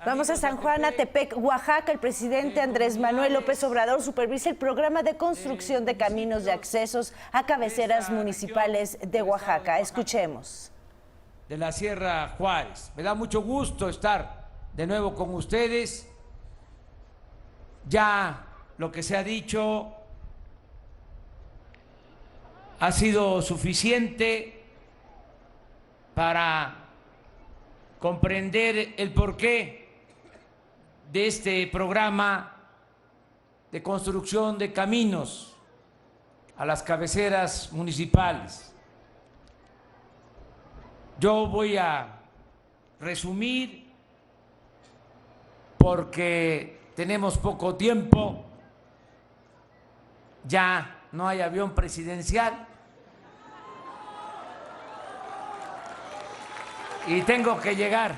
Vamos a San Juan, Atepec, Oaxaca. El presidente Andrés Manuel López Obrador supervisa el programa de construcción de caminos de accesos a cabeceras municipales de Oaxaca. Escuchemos. De la Sierra Juárez. Me da mucho gusto estar de nuevo con ustedes. Ya lo que se ha dicho ha sido suficiente para comprender el porqué de este programa de construcción de caminos a las cabeceras municipales. Yo voy a resumir porque tenemos poco tiempo, ya no hay avión presidencial y tengo que llegar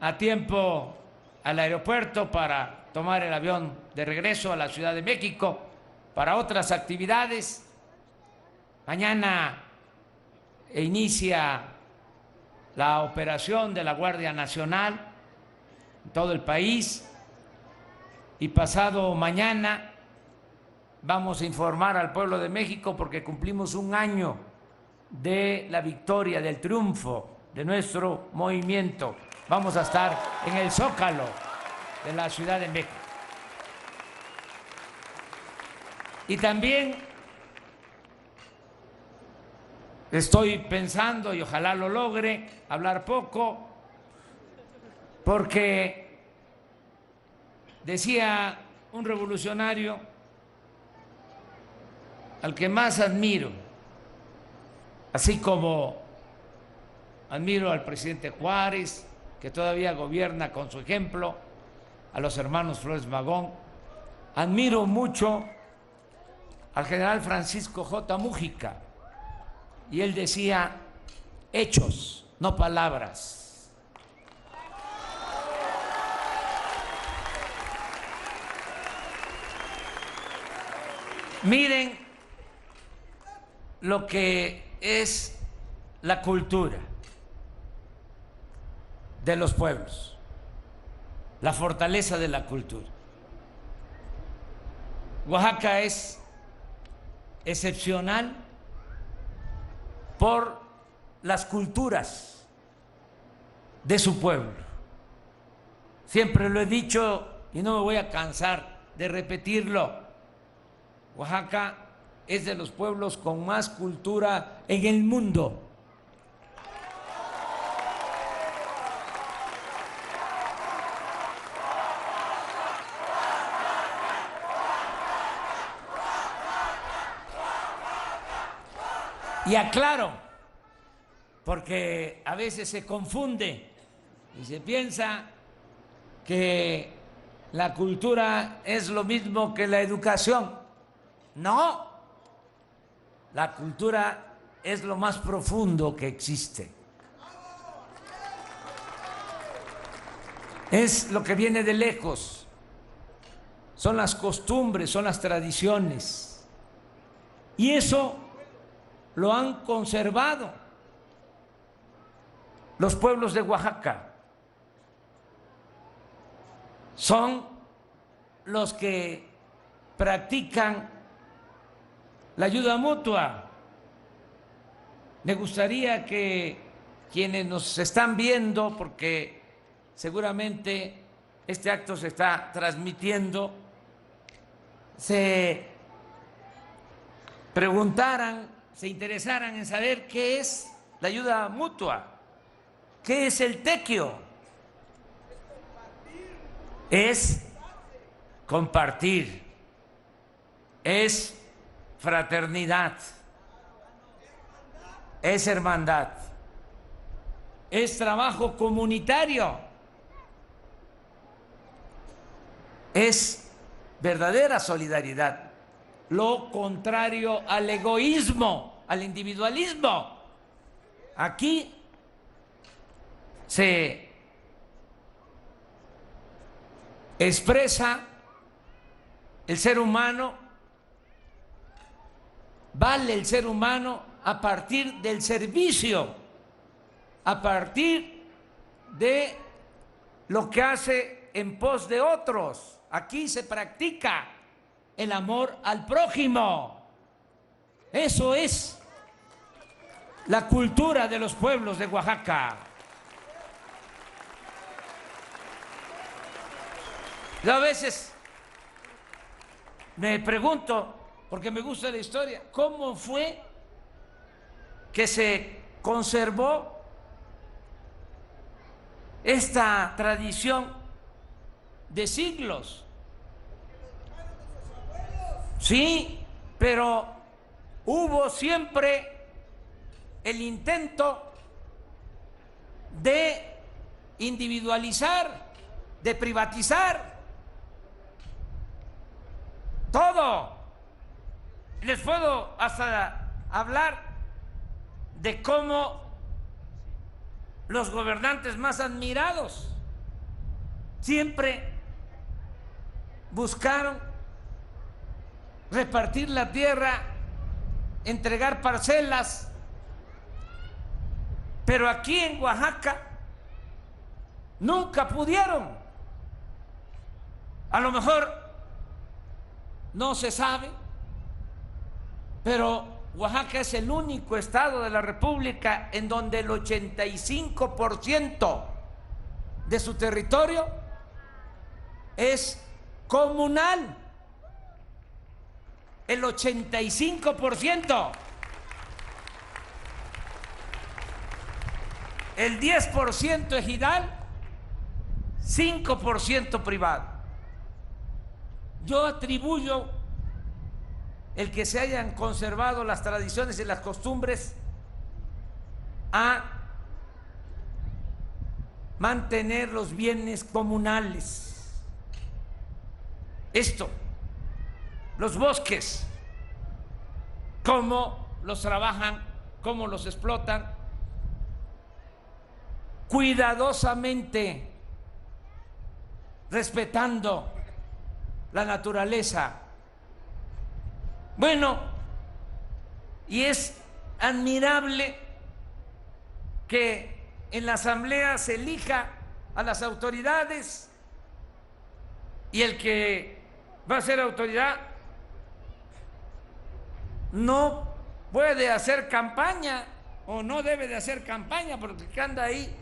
a tiempo al aeropuerto para tomar el avión de regreso a la Ciudad de México para otras actividades. Mañana inicia la operación de la Guardia Nacional en todo el país y pasado mañana vamos a informar al pueblo de México porque cumplimos un año de la victoria, del triunfo de nuestro movimiento. Vamos a estar en el Zócalo de la Ciudad de México. Y también estoy pensando, y ojalá lo logre, hablar poco, porque decía un revolucionario al que más admiro, así como admiro al presidente Juárez, que todavía gobierna con su ejemplo, a los hermanos Flores Magón, admiro mucho al general Francisco J. Múgica, y él decía, hechos, no palabras. Miren lo que es la cultura de los pueblos, la fortaleza de la cultura. Oaxaca es excepcional por las culturas de su pueblo. Siempre lo he dicho y no me voy a cansar de repetirlo. Oaxaca es de los pueblos con más cultura en el mundo. Y aclaro, porque a veces se confunde y se piensa que la cultura es lo mismo que la educación. No, la cultura es lo más profundo que existe. Es lo que viene de lejos, son las costumbres, son las tradiciones. Y eso lo han conservado los pueblos de Oaxaca. Son los que practican la ayuda mutua. Me gustaría que quienes nos están viendo, porque seguramente este acto se está transmitiendo, se preguntaran, se interesaran en saber qué es la ayuda mutua, qué es el tequio. Es compartir, es fraternidad, es hermandad, es trabajo comunitario, es verdadera solidaridad. Lo contrario al egoísmo, al individualismo. Aquí se expresa el ser humano, vale el ser humano a partir del servicio a partir de lo que hace en pos de otros. Aquí se practica el amor al prójimo. Eso es la cultura de los pueblos de Oaxaca. Yo a veces me pregunto, porque me gusta la historia, ¿cómo fue que se conservó esta tradición de siglos? Sí, pero hubo siempre el intento de individualizar, de privatizar todo. Les puedo hasta hablar de cómo los gobernantes más admirados siempre buscaron repartir la tierra, entregar parcelas, pero aquí en Oaxaca nunca pudieron. A lo mejor no se sabe, pero Oaxaca es el único estado de la República en donde el 85% de su territorio es comunal. El 85%. El 10% ejidal, 5% privado. Yo atribuyo el que se hayan conservado las tradiciones y las costumbres a mantener los bienes comunales. Esto, los bosques, cómo los trabajan, cómo los explotan, cuidadosamente, respetando la naturaleza. Bueno, y es admirable que en la asamblea se elija a las autoridades y el que va a ser autoridad no puede hacer campaña o no debe de hacer campaña porque anda ahí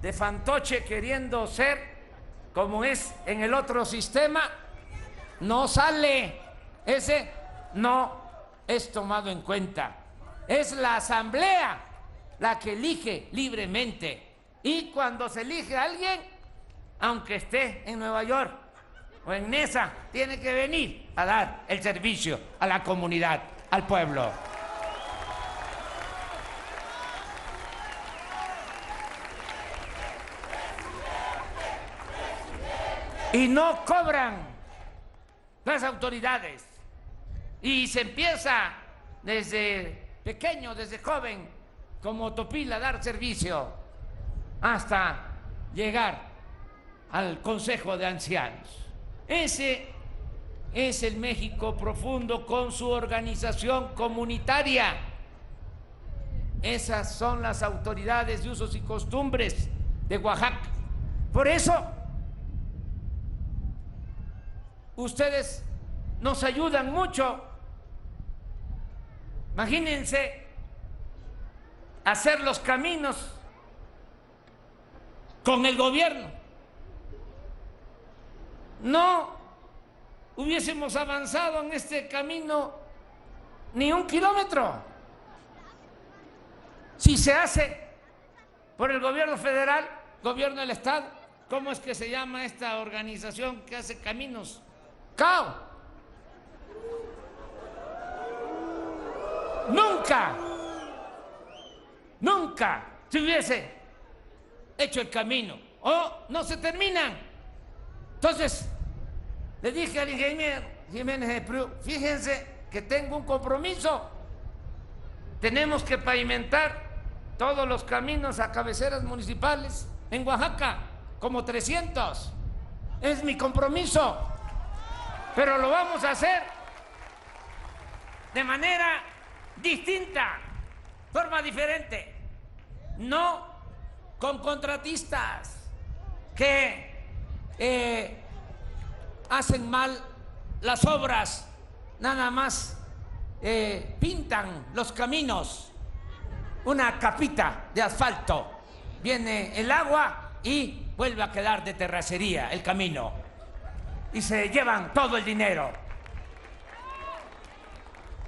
de fantoche queriendo ser como es en el otro sistema. No sale, ese no es tomado en cuenta. Es la asamblea la que elige libremente, y cuando se elige a alguien, aunque esté en Nueva York o en Nesa, tiene que venir a dar el servicio a la comunidad, al pueblo. Y no cobran las autoridades. Y se empieza desde pequeño, desde joven, como Topila, a dar servicio hasta llegar al Consejo de Ancianos. Ese es el México profundo con su organización comunitaria. Esas son las autoridades de usos y costumbres de Oaxaca. Por eso, ustedes nos ayudan mucho. Imagínense hacer los caminos con el gobierno. No hubiésemos avanzado en este camino ni un kilómetro. Si se hace por el gobierno federal, gobierno del estado, ¿cómo es que se llama esta organización que hace caminos? ¡CAO! Nunca se hubiese hecho el camino, o no se terminan. Entonces, le dije al ingeniero Jiménez de Priu, fíjense que tengo un compromiso. Tenemos que pavimentar todos los caminos a cabeceras municipales en Oaxaca, como 300. Es mi compromiso, pero lo vamos a hacer de manera distinta, forma diferente. No con contratistas que hacen mal las obras, nada más pintan los caminos, una capita de asfalto, viene el agua y vuelve a quedar de terracería el camino y se llevan todo el dinero.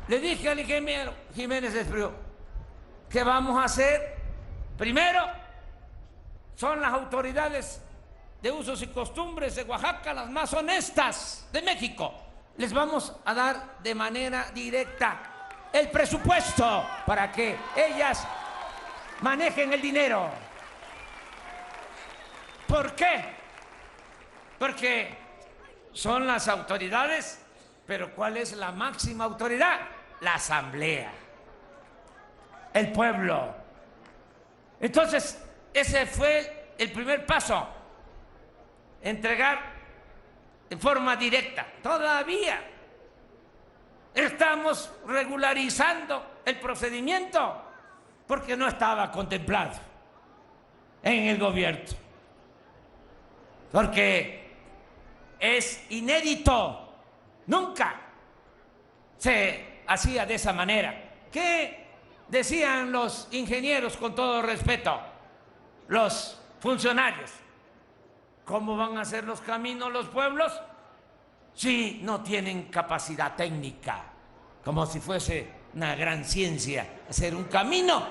Le dije al ingeniero Jiménez Espriu, ¿qué vamos a hacer? Primero, son las autoridades de usos y costumbres de Oaxaca las más honestas de México. Les vamos a dar de manera directa el presupuesto para que ellas manejen el dinero. ¿Por qué? Porque son las autoridades, pero ¿cuál es la máxima autoridad? La asamblea, el pueblo. Entonces, ese fue el primer paso, entregar en forma directa. Todavía estamos regularizando el procedimiento porque no estaba contemplado en el gobierno, porque es inédito, nunca se hacía de esa manera. ¿Qué decían los ingenieros, con todo respeto, los funcionarios? ¿Cómo van a hacer los caminos los pueblos si no tienen capacidad técnica? Como si fuese una gran ciencia hacer un camino.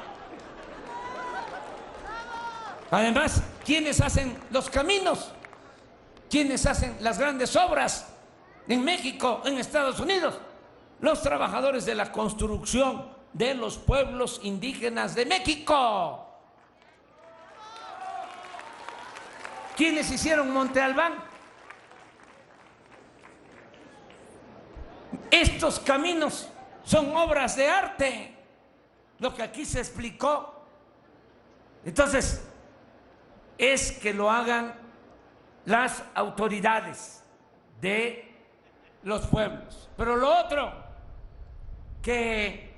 Además, ¿quiénes hacen los caminos? ¿Quiénes hacen las grandes obras en México, en Estados Unidos? Los trabajadores de la construcción de los pueblos indígenas de México. ¿Quiénes hicieron Monte Albán? Estos caminos son obras de arte, lo que aquí se explicó. Entonces, es que lo hagan las autoridades de los pueblos. Pero lo otro, que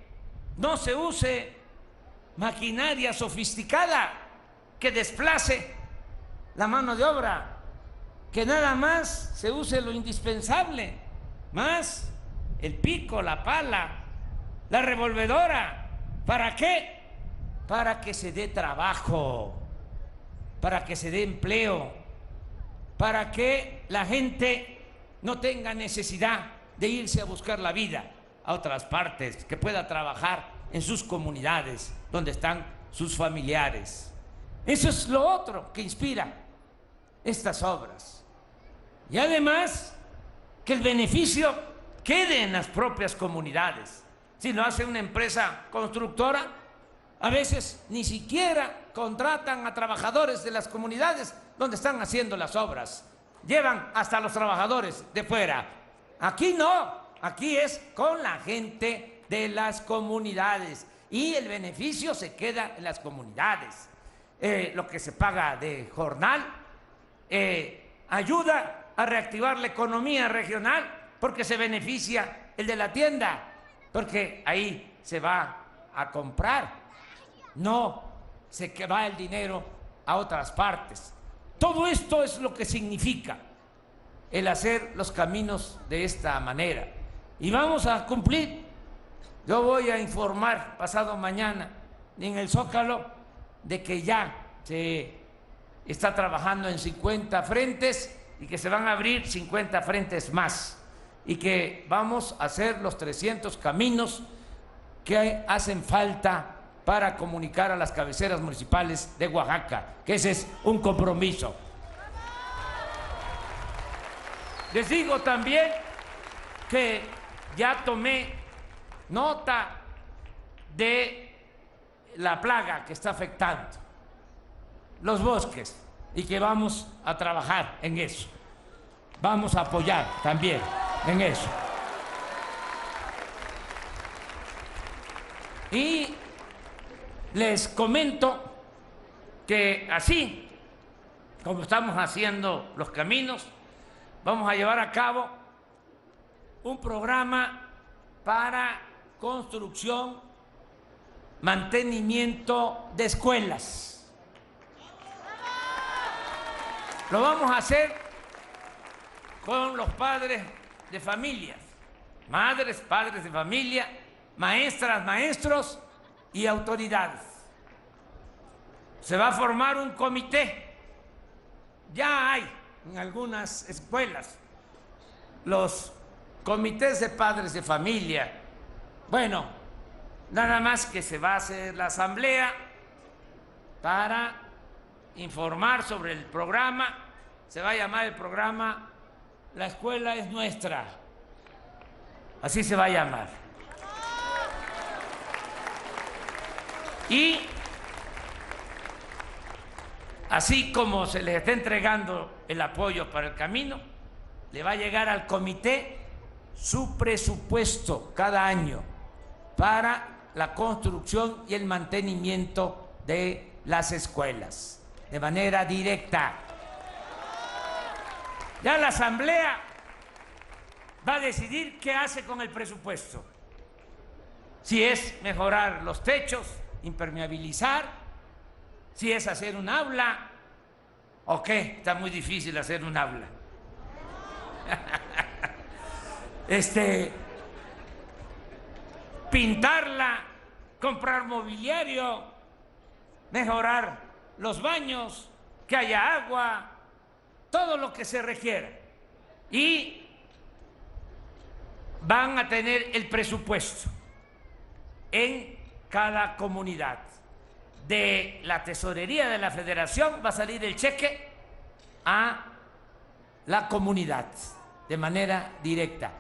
no se use maquinaria sofisticada que desplace la mano de obra, que nada más se use lo indispensable, más el pico, la pala, la revolvedora. ¿Para qué? Para que se dé trabajo, para que se dé empleo, para que la gente no tenga necesidad de irse a buscar la vida a otras partes, que pueda trabajar en sus comunidades donde están sus familiares. Eso es lo otro que inspira estas obras. Y además, que el beneficio quede en las propias comunidades. Si lo hace una empresa constructora, a veces ni siquiera contratan a trabajadores de las comunidades donde están haciendo las obras. Llevan hasta los trabajadores de fuera. Aquí no, aquí es con la gente de las comunidades y el beneficio se queda en las comunidades. Lo que se paga de jornal ayuda a reactivar la economía regional porque se beneficia el de la tienda, porque ahí se va a comprar, no se va el dinero a otras partes. Todo esto es lo que significa el hacer los caminos de esta manera. Y vamos a cumplir. Yo voy a informar pasado mañana en el Zócalo de que ya se está trabajando en 50 frentes y que se van a abrir 50 frentes más y que vamos a hacer los 300 caminos que hacen falta para comunicar a las cabeceras municipales de Oaxaca, que ese es un compromiso. Les digo también que ya tomé nota de la plaga que está afectando los bosques y que vamos a trabajar en eso. Vamos a apoyar también en eso. Y les comento que así como estamos haciendo los caminos, vamos a llevar a cabo un programa para construcción, mantenimiento de escuelas. Lo vamos a hacer con los padres de familia, madres, padres de familia, maestras, maestros y autoridades. Se va a formar un comité. Ya hay en algunas escuelas los comités de padres de familia. Bueno, nada más que se va a hacer la asamblea para informar sobre el programa. Se va a llamar el programa La Escuela es Nuestra. Así se va a llamar. Y así como se les está entregando el apoyo para el camino, le va a llegar al comité su presupuesto cada año para la construcción y el mantenimiento de las escuelas, de manera directa. Ya la asamblea va a decidir qué hace con el presupuesto. Si es mejorar los techos, impermeabilizar, si es hacer un aula, o qué, está muy difícil hacer un aula. Pintarla, comprar mobiliario, mejorar los baños, que haya agua, todo lo que se requiera. Y van a tener el presupuesto en cada comunidad. De la tesorería de la Federación va a salir el cheque a la comunidad de manera directa.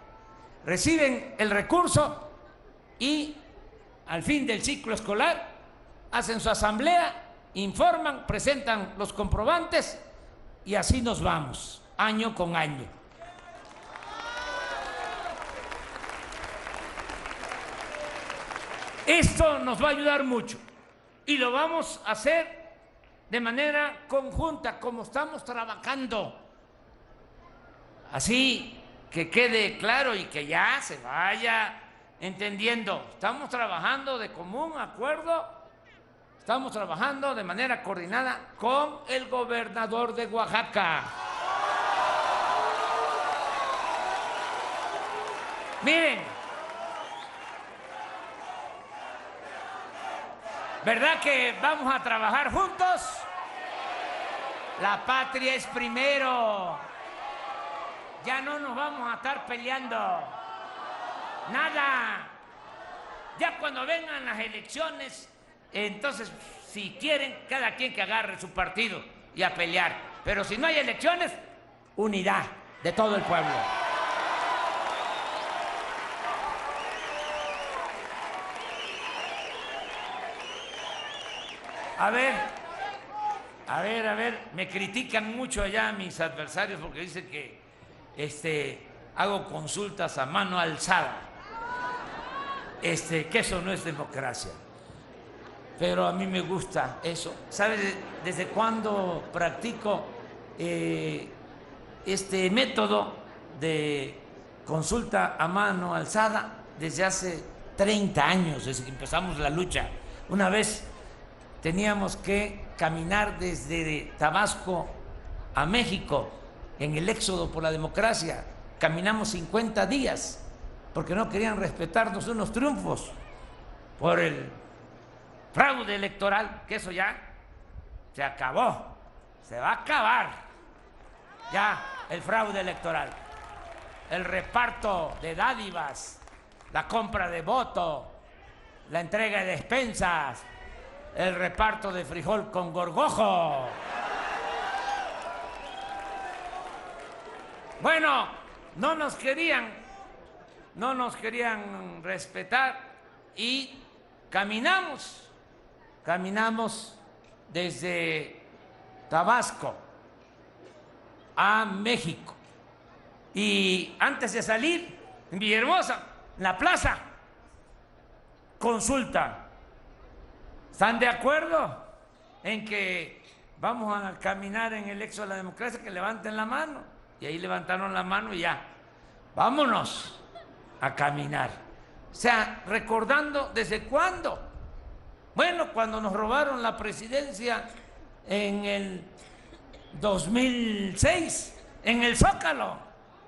Reciben el recurso y al fin del ciclo escolar hacen su asamblea, informan, presentan los comprobantes y así nos vamos, año con año. Esto nos va a ayudar mucho y lo vamos a hacer de manera conjunta, como estamos trabajando. Así que quede claro y que ya se vaya entendiendo. Estamos trabajando de común acuerdo, estamos trabajando de manera coordinada con el gobernador de Oaxaca. Miren, ¿verdad que vamos a trabajar juntos? La patria es primero. Ya no nos vamos a estar peleando. Nada. Ya cuando vengan las elecciones, entonces, si quieren, cada quien que agarre su partido y a pelear. Pero si no hay elecciones, unidad de todo el pueblo. A ver, me critican mucho allá mis adversarios porque dicen que hago consultas a mano alzada, que eso no es democracia. Pero a mí me gusta eso. ¿Sabe desde cuándo practico este método de consulta a mano alzada? Desde hace 30 años, desde que empezamos la lucha. Una vez teníamos que caminar desde Tabasco a México en el éxodo por la democracia. Caminamos 50 días porque no querían respetarnos unos triunfos por el fraude electoral, que eso ya se acabó, se va a acabar ya el fraude electoral, el reparto de dádivas, la compra de voto, la entrega de despensas, el reparto de frijol con gorgojo. Bueno, no nos querían respetar y caminamos desde Tabasco a México. Y antes de salir, en Villahermosa, en la plaza, consulta. ¿Están de acuerdo en que vamos a caminar en el éxodo de la democracia? Que levanten la mano. Y ahí levantaron la mano y ya. Vámonos a caminar. O sea, recordando desde cuándo. Bueno, cuando nos robaron la presidencia en el 2006 en el Zócalo,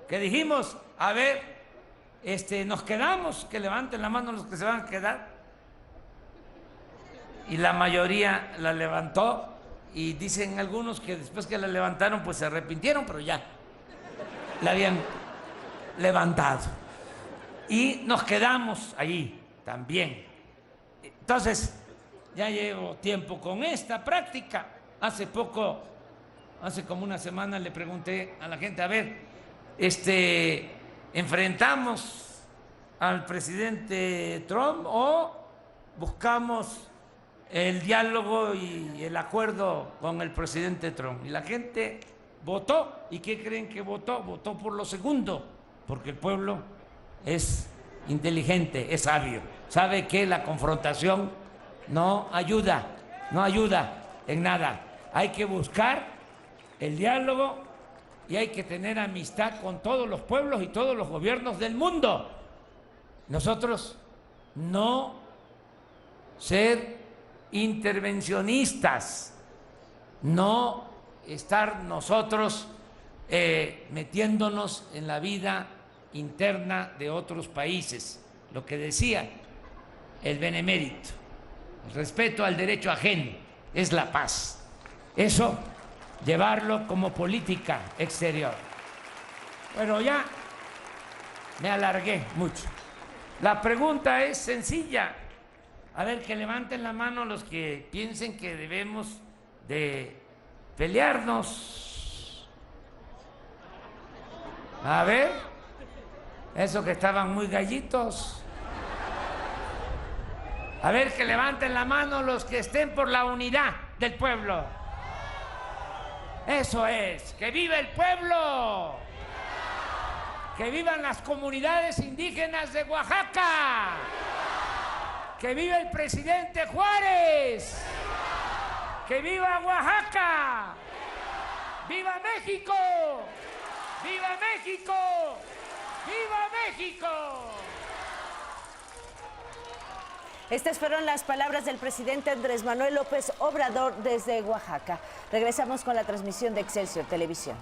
que dijimos, a ver, nos quedamos, que levanten la mano los que se van a quedar. Y la mayoría la levantó, y dicen algunos que después que la levantaron pues se arrepintieron, pero ya la habían levantado. Y nos quedamos allí también. Entonces, ya llevo tiempo con esta práctica. Hace como una semana le pregunté a la gente, a ver, ¿enfrentamos al presidente Trump o buscamos el diálogo y el acuerdo con el presidente Trump? Y la gente votó. ¿Y qué creen que votó? Votó por lo segundo, porque el pueblo es inteligente, es sabio, sabe que la confrontación no ayuda en nada. Hay que buscar el diálogo y hay que tener amistad con todos los pueblos y todos los gobiernos del mundo. Nosotros no ser intervencionistas, no estar nosotros metiéndonos en la vida interna de otros países. Lo que decía el benemérito, el respeto al derecho ajeno es la paz. Eso, llevarlo como política exterior. Bueno, ya me alargué mucho. La pregunta es sencilla. A ver, que levanten la mano los que piensen que debemos de pelearnos. A ver, esos que estaban muy gallitos. A ver, que levanten la mano los que estén por la unidad del pueblo. Eso es, que viva el pueblo. Que vivan las comunidades indígenas de Oaxaca. ¡Que viva el presidente Juárez! ¡Que viva Oaxaca! ¡Viva México! ¡Viva México! ¡Viva México! Estas fueron las palabras del presidente Andrés Manuel López Obrador desde Oaxaca. Regresamos con la transmisión de Excelsior Televisión.